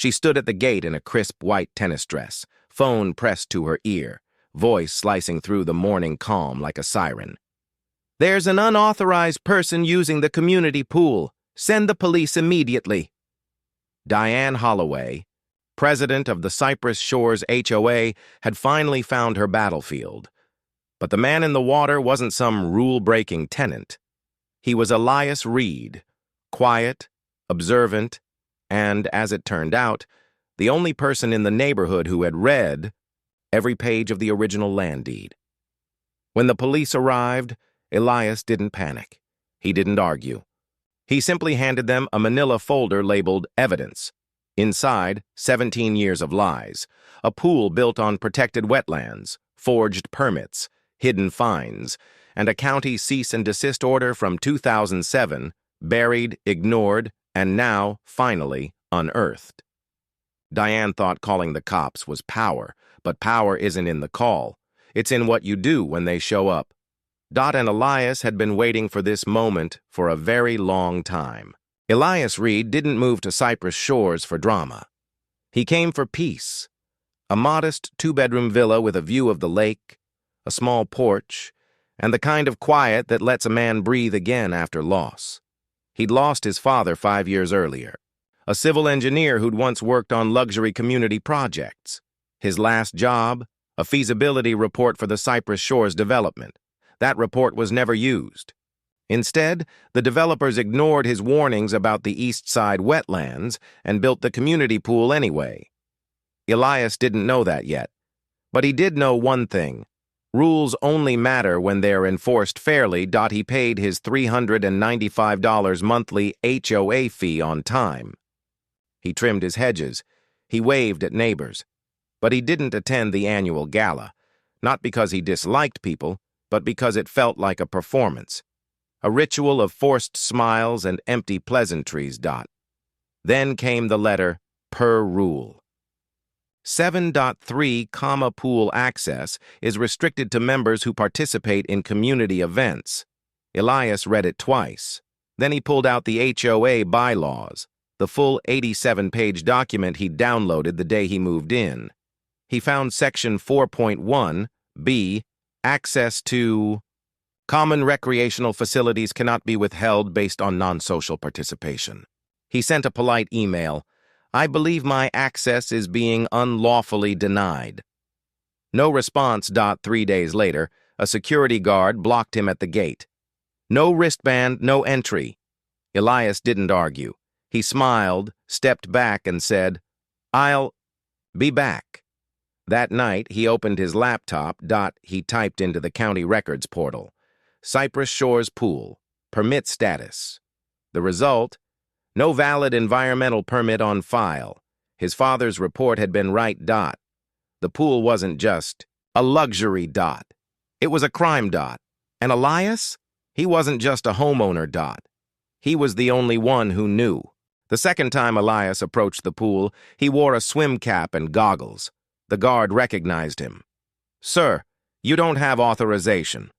She stood at the gate in a crisp white tennis dress, phone pressed to her ear, voice slicing through the morning calm like a siren. "There's an unauthorized person using the community pool. Send the police immediately." Diane Holloway, president of the Cypress Shores HOA, had finally found her battlefield. But the man in the water wasn't some rule-breaking tenant. He was Elias Reed, quiet, observant, and, as it turned out, the only person in the neighborhood who had read every page of the original land deed. When the police arrived, Elias didn't panic. He didn't argue. He simply handed them a manila folder labeled Evidence. Inside, 17 years of lies, a pool built on protected wetlands, forged permits, hidden fines, and a county cease and desist order from 2007, buried, ignored, and now, finally, unearthed. Diane thought calling the cops was power, but power isn't in the call. It's in what you do when they show up. Dot and Elias had been waiting for this moment for a very long time. Elias Reed didn't move to Cypress Shores for drama. He came for peace. A modest two-bedroom villa with a view of the lake, a small porch, and the kind of quiet that lets a man breathe again after loss. He'd lost his father 5 years earlier, a civil engineer who'd once worked on luxury community projects. His last job, a feasibility report for the Cypress Shores development. That report was never used. Instead, the developers ignored his warnings about the east side wetlands and built the community pool anyway. Elias didn't know that yet, but he did know one thing. Rules only matter when they're enforced fairly. He paid his $395 monthly HOA fee on time. He trimmed his hedges. He waved at neighbors. But he didn't attend the annual gala, not because he disliked people, but because it felt like a performance. A ritual of forced smiles and empty pleasantries. Then came the letter, per rule. 7.3, pool access is restricted to members who participate in community events. Elias read it twice. Then he pulled out the HOA bylaws, the full 87-page document he'd downloaded the day he moved in. He found Section 4.1, B, access to common recreational facilities cannot be withheld based on non-social participation. He sent a polite email. "I believe my access is being unlawfully denied." No response. 3 days later, a security guard blocked him at the gate. No wristband, no entry. Elias didn't argue. He smiled, stepped back, and said, "I'll be back." That night, he opened his laptop. He typed into the county records portal, Cypress Shores Pool, permit status. The result? No valid environmental permit on file. His father's report had been right. The pool wasn't just a luxury. It was a crime. And Elias? He wasn't just a homeowner. He was the only one who knew. The second time Elias approached the pool, he wore a swim cap and goggles. The guard recognized him. "Sir, you don't have authorization."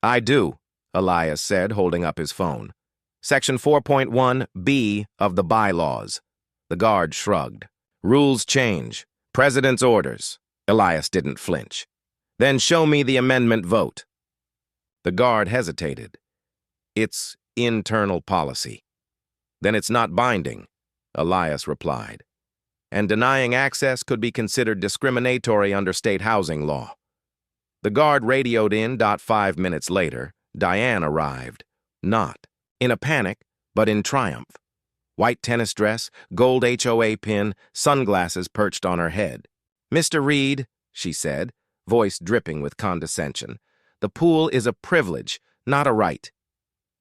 "I do," Elias said, holding up his phone. "Section 4.1, B of the bylaws." The guard shrugged. "Rules change. President's orders." Elias didn't flinch. "Then show me the amendment vote." The guard hesitated. "It's internal policy." "Then it's not binding," Elias replied. "And denying access could be considered discriminatory under state housing law." The guard radioed in. 5 minutes later, Diane arrived. Not in a panic, but in triumph. White tennis dress, gold HOA pin, sunglasses perched on her head. "Mr. Reed," she said, voice dripping with condescension, "the pool is a privilege, not a right.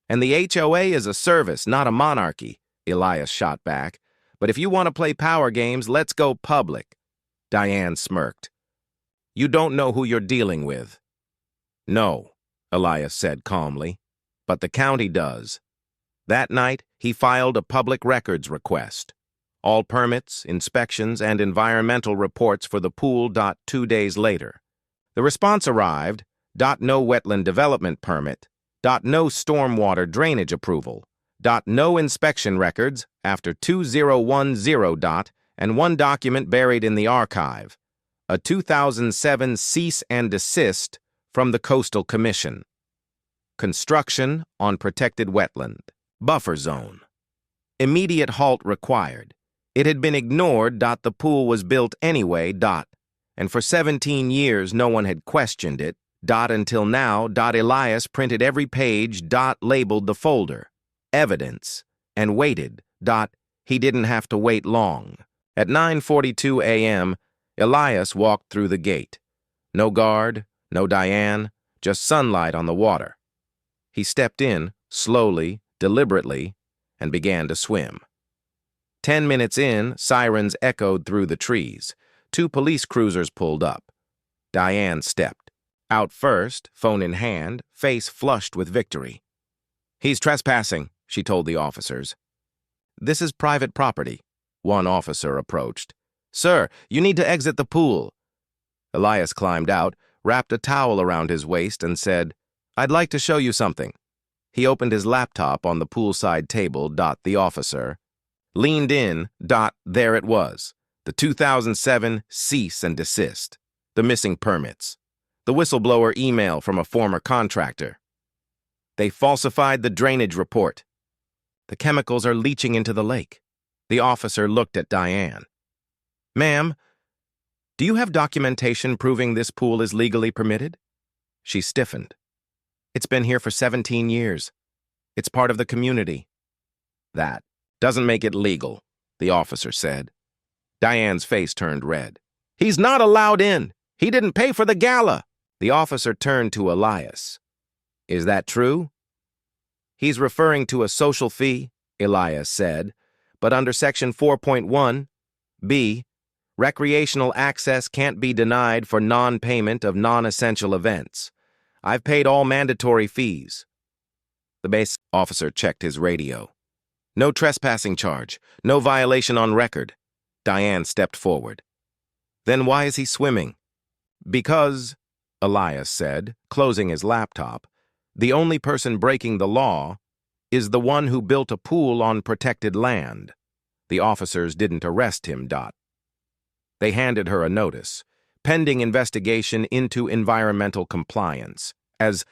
And the HOA is a service, not a monarchy," Elias shot back. "But if you want to play power games, let's go public." Diane smirked. "You don't know who you're dealing with." "No," Elias said calmly, "but the county does." That night, he filed a public records request. All permits, inspections, and environmental reports for the pool. 2 days later. The response arrived. No wetland development permit. No stormwater drainage approval. No inspection records after 2010. and one document buried in the archive, a 2007 cease and desist from the Coastal Commission. Construction on protected wetland. Buffer zone. Immediate halt required. It had been ignored. The pool was built anyway. And for 17 years no one had questioned it. Until now. Elias printed every page. Labeled the folder. Evidence. And waited. He didn't have to wait long. At 9:42 a.m., Elias walked through the gate. No guard, no Diane, just sunlight on the water. He stepped in, slowly, deliberately, and began to swim. 10 minutes in, sirens echoed through the trees. 2 police cruisers pulled up. Diane stepped. Out first, phone in hand, face flushed with victory. "He's trespassing," she told the officers. "This is private property." One officer approached. "Sir, you need to exit the pool." Elias climbed out, wrapped a towel around his waist, and said, "I'd like to show you something." He opened his laptop on the poolside table. The officer leaned in. There it was. The 2007 cease and desist. The missing permits. The whistleblower email from a former contractor. They falsified the drainage report. The chemicals are leaching into the lake. The officer looked at Diane. "Ma'am, do you have documentation proving this pool is legally permitted?" She stiffened. "It's been here for 17 years. It's part of the community." "That doesn't make it legal," the officer said. Diane's face turned red. "He's not allowed in. He didn't pay for the gala." The officer turned to Elias. "Is that true?" "He's referring to a social fee," Elias said, "but under Section 4.1b, recreational access can't be denied for non-payment of non-essential events. I've paid all mandatory fees." The base officer checked his radio. "No trespassing charge, no violation on record." Diane stepped forward. "Then why is he swimming?" "Because," Elias said, closing his laptop, "the only person breaking the law is the one who built a pool on protected land." The officers didn't arrest him. They handed her a notice, pending investigation into environmental compliance. As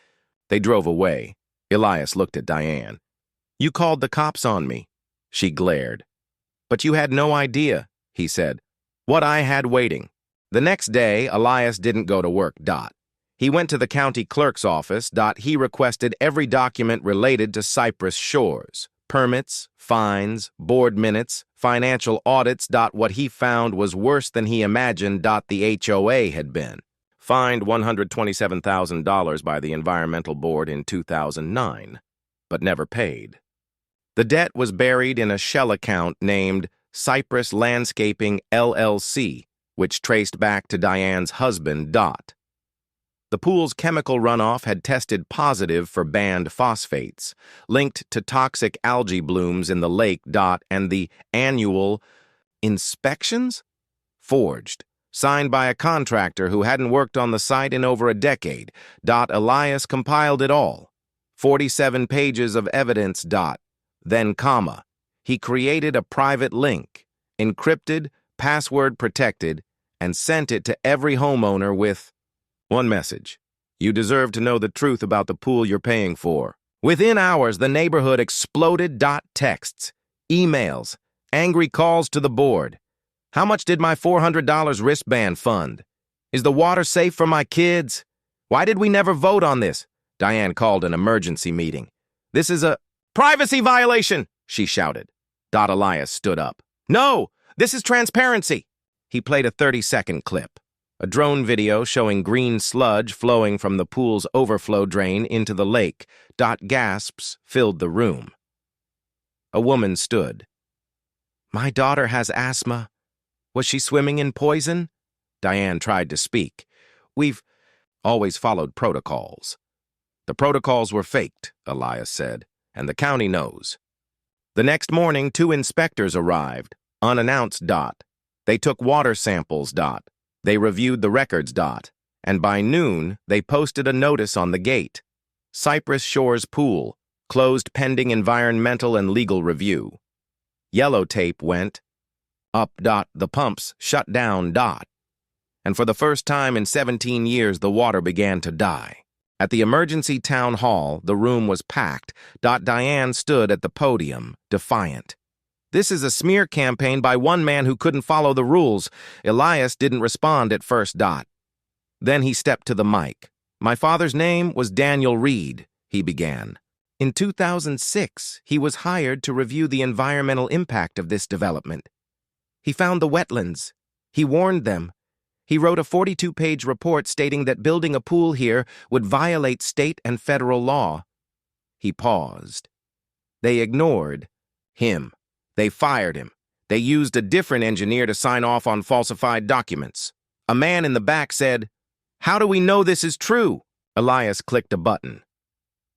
they drove away, Elias looked at Diane. "You called the cops on me." She glared. "But you had no idea," he said, "what I had waiting." The next day, Elias didn't go to work. He went to the county clerk's office. He requested every document related to Cypress Shores. Permits, fines, board minutes, financial audits. What he found was worse than he imagined. The HOA had been fined $127,000 by the Environmental Board in 2009, but never paid. The debt was buried in a shell account named Cypress Landscaping LLC, which traced back to Diane's husband. The pool's chemical runoff had tested positive for banned phosphates, linked to toxic algae blooms in the lake. And the annual inspections? Forged, signed by a contractor who hadn't worked on the site in over a decade. Elias compiled it all. 47 pages of evidence. Then, he created a private link, encrypted, password protected, and sent it to every homeowner with one message: "You deserve to know the truth about the pool you're paying for." Within hours, the neighborhood exploded. Texts, emails, angry calls to the board. "How much did my $400 wristband fund? Is the water safe for my kids? Why did we never vote on this?" Diane called an emergency meeting. "This is a privacy violation," she shouted. Elias stood up. "No, this is transparency." He played a 30-second clip. A drone video showing green sludge flowing from the pool's overflow drain into the lake. Gasps filled the room. A woman stood. "My daughter has asthma. Was she swimming in poison?" Diane tried to speak. "We've always followed protocols." "The protocols were faked," Elias said, "and the county knows." The next morning, 2 inspectors arrived, unannounced. They took water samples. They reviewed the records. And by noon, they posted a notice on the gate. "Cypress Shores Pool, closed pending environmental and legal review." Yellow tape went, Up. The pumps shut down. And for the first time in 17 years, the water began to die. At the emergency town hall, the room was packed. Diane stood at the podium, defiant. This is a smear campaign by one man who couldn't follow the rules. Elias didn't respond at first. Then he stepped to the mic. My father's name was Daniel Reed, he began. In 2006, he was hired to review the environmental impact of this development. He found the wetlands. He warned them. He wrote a 42-page report stating that building a pool here would violate state and federal law. He paused. They ignored him. They fired him. They used a different engineer to sign off on falsified documents. A man in the back said, "How do we know this is true?" Elias clicked a button.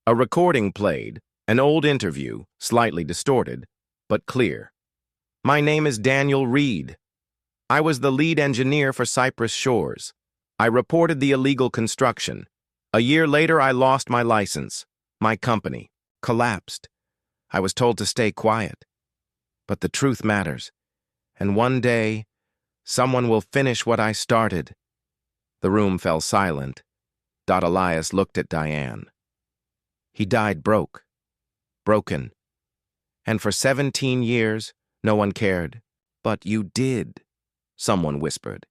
A recording played, an old interview, slightly distorted, but clear. My name is Daniel Reed. I was the lead engineer for Cypress Shores. I reported the illegal construction. A year later, I lost my license. My company collapsed. I was told to stay quiet. But the truth matters. And one day, someone will finish what I started. The room fell silent. Elias looked at Diane. He died broken. And for 17 years, no one cared. But you did, someone whispered.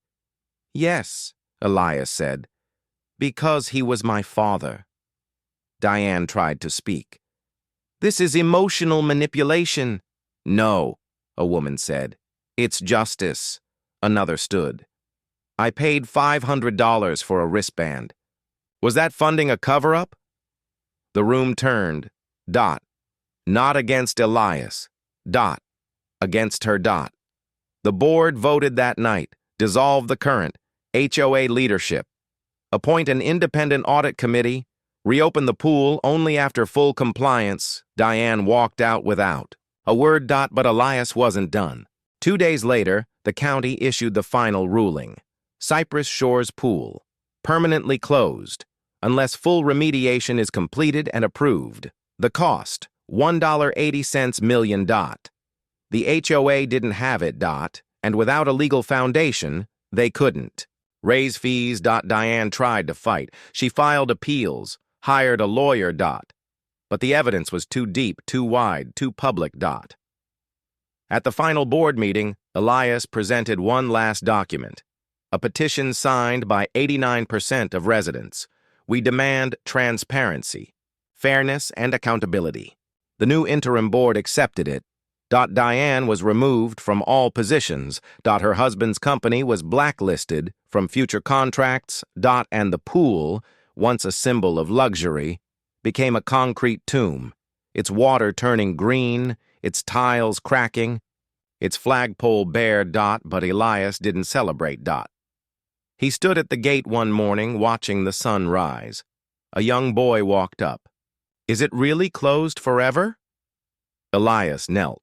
Yes, Elias said, because he was my father. Diane tried to speak. This is emotional manipulation. No, a woman said. It's justice. Another stood. I paid $500 for a wristband. Was that funding a cover-up? The room turned. Not against Elias. Against her. The board voted that night. Dissolve the current HOA leadership. Appoint an independent audit committee. Reopen the pool only after full compliance. Diane walked out without a word. But Elias wasn't done. 2 days later, the county issued the final ruling. Cypress Shores Pool, permanently closed, unless full remediation is completed and approved. The cost, $1.80 million. The HOA didn't have it. And without a legal foundation, they couldn't. Raise fees. Diane tried to fight. She filed appeals, hired a lawyer. But the evidence was too deep, too wide, too public. At the final board meeting, Elias presented one last document, a petition signed by 89% of residents. We demand transparency, fairness, and accountability. The new interim board accepted it. Diane was removed from all positions. Her husband's company was blacklisted from future contracts. And the pool, once a symbol of luxury, became a concrete tomb, its water turning green, its tiles cracking, its flagpole bare. But Elias didn't celebrate. He stood at the gate one morning watching the sun rise. A young boy walked up. Is it really closed forever? Elias knelt.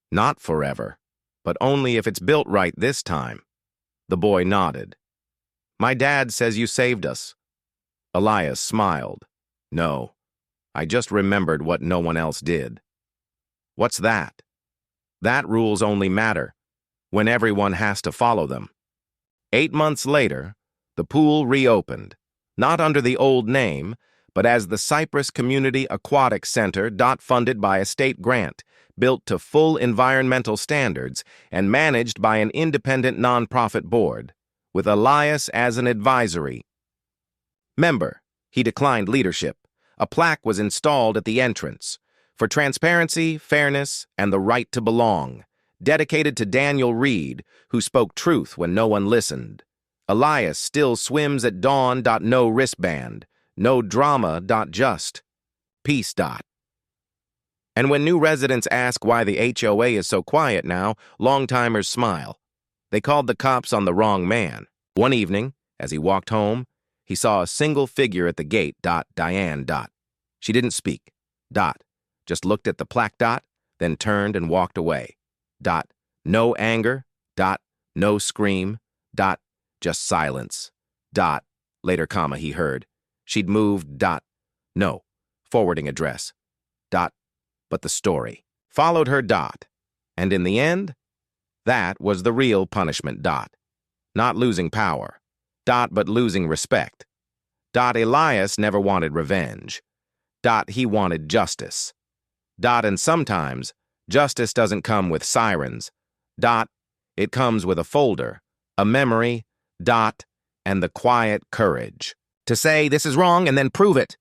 Not forever, but only if it's built right this time. The boy nodded. My dad says you saved us. Elias smiled. No, I just remembered what no one else did. What's that? That rules only matter when everyone has to follow them. 8 months later, the pool reopened, not under the old name, but as the Cypress Community Aquatic Center. Funded by a state grant, built to full environmental standards, and managed by an independent nonprofit board, with Elias as an advisory member. He declined leadership. A plaque was installed at the entrance for transparency, fairness, and the right to belong, dedicated to Daniel Reed, who spoke truth when no one listened. Elias still swims at dawn. No wristband, no drama. Just peace. And when new residents ask why the HOA is so quiet now, long-timers smile. They called the cops on the wrong man. One evening, as he walked home, he saw a single figure at the gate. Diane. She didn't speak. Just looked at the plaque. Then turned and walked away. No anger. No scream. Just silence. Later, he heard. She'd moved. No. Forwarding address. But the story followed her. And in the end, That was the real punishment. Not losing power. But losing respect. Elias never wanted revenge. He wanted justice. And sometimes, justice doesn't come with sirens. It comes with a folder, a memory, and the quiet courage to say this is wrong and then prove it.